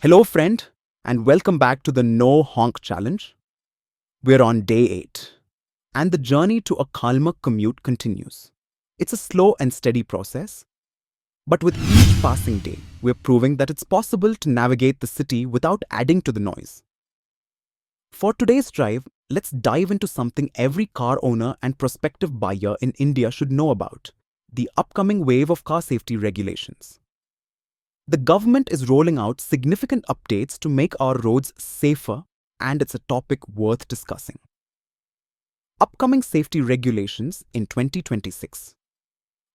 Hello, friend, and welcome back to the No-Honk challenge. We're on day 8, and the journey to a calmer commute continues. It's a slow and steady process, but with each passing day, we're proving that it's possible to navigate the city without adding to the noise. For today's drive, let's dive into something every car owner and prospective buyer in India should know about: the upcoming wave of car safety regulations. The government is rolling out significant updates to make our roads safer, and it's a topic worth discussing. Upcoming safety regulations in 2026.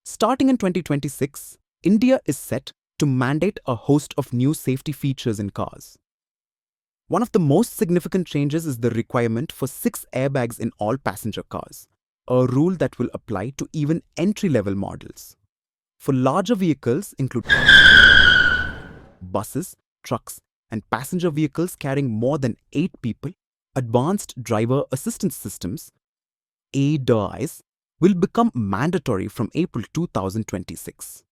Starting in 2026, India is set to mandate a host of new safety features in cars. One of the most significant changes is the requirement for 6 airbags in all passenger cars, a rule that will apply to even entry-level models. For larger vehicles, including buses, trucks, and passenger vehicles carrying more than 8 people, advanced driver assistance systems (ADAS) will become mandatory from April 2026.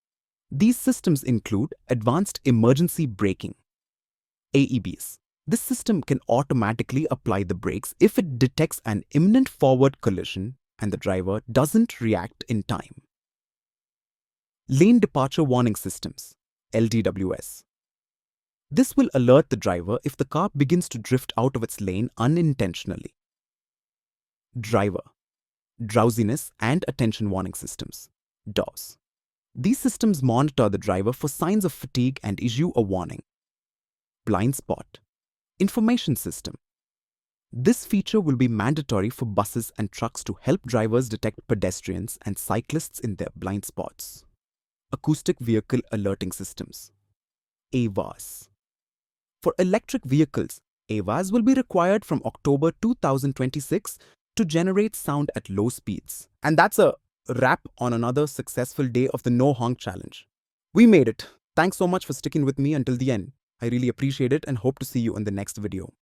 These systems include advanced emergency braking (AEBs). This system can automatically apply the brakes if it detects an imminent forward collision and the driver doesn't react in time. Lane departure warning systems (LDWS). This will alert the driver if the car begins to drift out of its lane unintentionally. Driver drowsiness and attention warning systems (DAWS). These systems monitor the driver for signs of fatigue and issue a warning. Blind spot information system. This feature will be mandatory for buses and trucks to help drivers detect pedestrians and cyclists in their blind spots. Acoustic vehicle alerting systems (AVAS). For electric vehicles, AVAS will be required from October 2026 to generate sound at low speeds. And that's a wrap on another successful day of the No-Honk challenge. We made it. Thanks so much for sticking with me until the end. I really appreciate it and hope to see you in the next video.